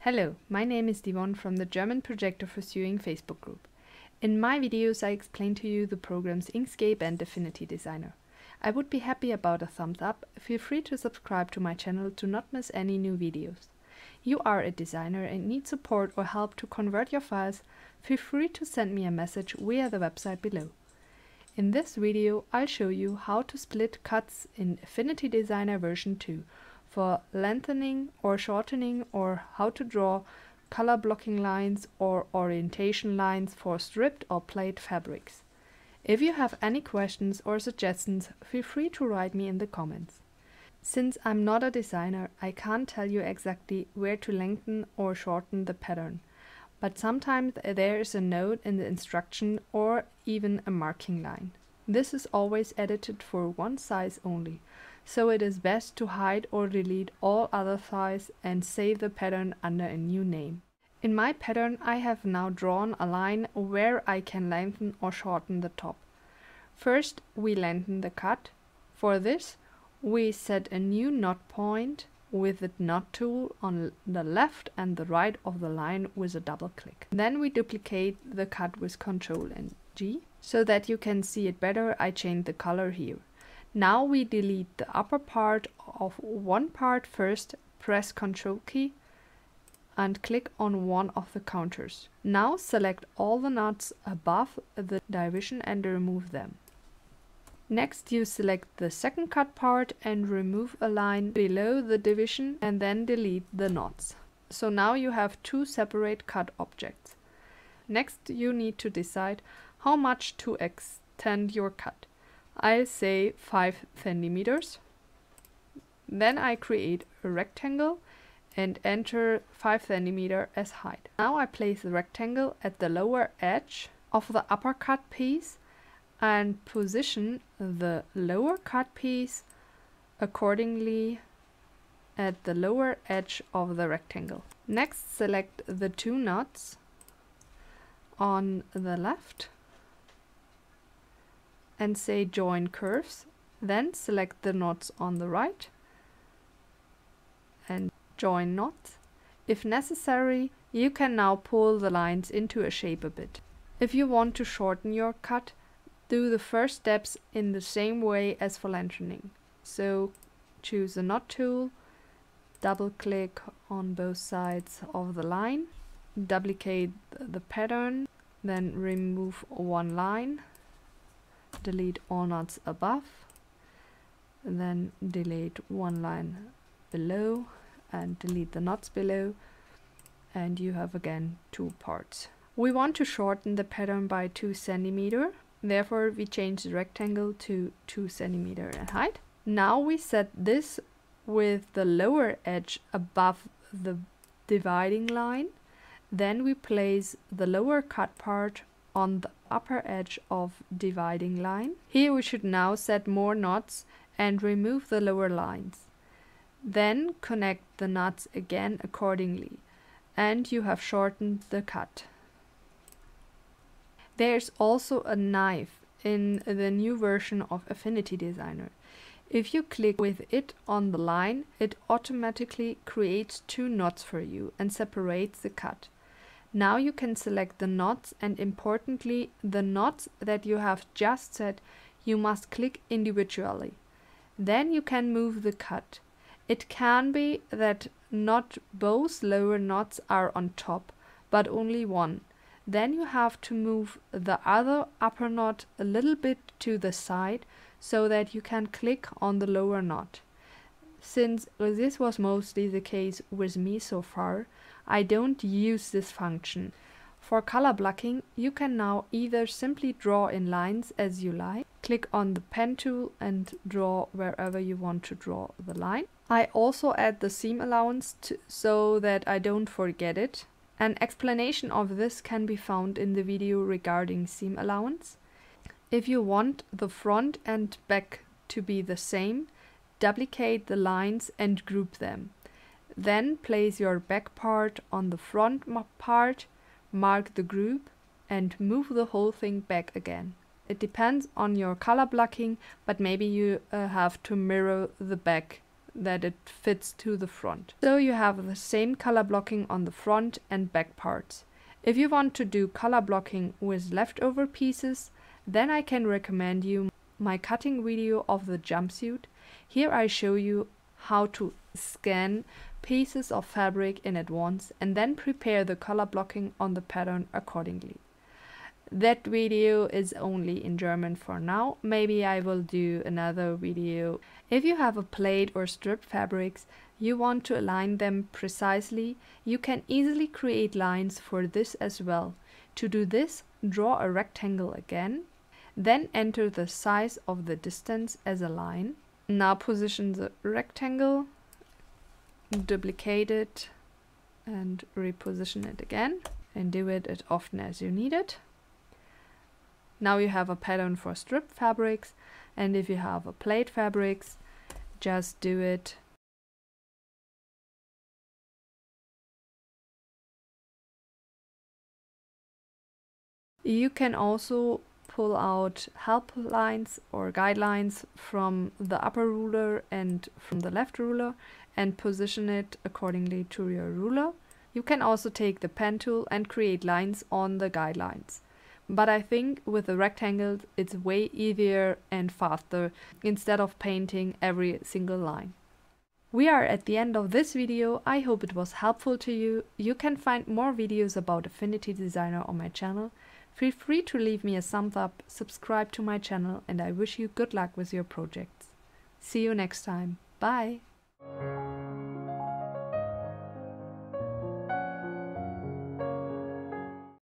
Hello, my name is Divon from the German Projector for Sewing Facebook group. In my videos I explain to you the programs Inkscape and Affinity Designer. I would be happy about a thumbs up. Feel free to subscribe to my channel to not miss any new videos. You are a designer and need support or help to convert your files, feel free to send me a message via the website below. In this video I'll show you how to split cuts in Affinity Designer version 2 for lengthening or shortening, or how to draw color blocking lines or orientation lines for stripped or plaid fabrics. If you have any questions or suggestions, feel free to write me in the comments. Since I'm not a designer, I can't tell you exactly where to lengthen or shorten the pattern, but sometimes there is a note in the instruction or even a marking line. This is always edited for one size only, so it is best to hide or delete all other sizes and save the pattern under a new name. In my pattern I have now drawn a line where I can lengthen or shorten the top. First we lengthen the cut. For this we set a new knot point with the knot tool on the left and the right of the line with a double click. Then we duplicate the cut with Ctrl and G. So that you can see it better, I changed the color here. Now we delete the upper part of one part first, press Ctrl key and click on one of the counters. Now select all the knots above the division and remove them. Next you select the second cut part and remove a line below the division and then delete the knots. So now you have two separate cut objects. Next you need to decide how much to extend your cut. I'll say 5 centimeters. Then I create a rectangle and enter 5 centimeters as height. Now I place the rectangle at the lower edge of the upper cut piece and position the lower cut piece accordingly at the lower edge of the rectangle. Next select the two knots on the left and say join curves, then select the knots on the right and join knots. If necessary, you can now pull the lines into a shape a bit. If you want to shorten your cut, do the first steps in the same way as for lengthening. So choose the knot tool, double click on both sides of the line, duplicate the pattern, then remove one line, delete all knots above, then delete one line below and delete the knots below, and you have again two parts. We want to shorten the pattern by 2 centimeters, therefore we change the rectangle to 2 centimeters in height. Now we set this with the lower edge above the dividing line, then we place the lower cut part on the upper edge of dividing line. Here we should now set more knots and remove the lower lines. Then connect the knots again accordingly, and you have shortened the cut. There's also a knife in the new version of Affinity Designer. If you click with it on the line, it automatically creates two knots for you and separates the cut. Now you can select the knots, and importantly, the knots that you have just set, you must click individually. Then you can move the cut. It can be that not both lower knots are on top, but only one. Then you have to move the other upper knot a little bit to the side so that you can click on the lower knot. Since this was mostly the case with me so far, I don't use this function. For color blocking, you can now either simply draw in lines as you like, click on the pen tool and draw wherever you want to draw the line. I also add the seam allowance so that I don't forget it. An explanation of this can be found in the video regarding seam allowance. If you want the front and back to be the same, duplicate the lines and group them. Then place your back part on the front part, mark the group and move the whole thing back again. It depends on your color blocking, but maybe you have to mirror the back that it fits to the front. So you have the same color blocking on the front and back parts. If you want to do color blocking with leftover pieces, then I can recommend you my cutting video of the jumpsuit. Here I show you how to scan pieces of fabric in advance and then prepare the color blocking on the pattern accordingly. That video is only in German for now. Maybe I will do another video. If you have a plaid or strip fabrics, you want to align them precisely, you can easily create lines for this as well. To do this, draw a rectangle again, then enter the size of the distance as a line. Now position the rectangle, duplicate it and reposition it again, and do it as often as you need it. Now you have a pattern for strip fabrics, and if you have a plaid fabrics, just do it. You can also pull out help lines or guidelines from the upper ruler and from the left ruler and position it accordingly to your ruler. You can also take the pen tool and create lines on the guidelines. But I think with the rectangles it's way easier and faster instead of painting every single line. We are at the end of this video. I hope it was helpful to you. You can find more videos about Affinity Designer on my channel. Feel free to leave me a thumbs up, subscribe to my channel, and I wish you good luck with your projects. See you next time. Bye!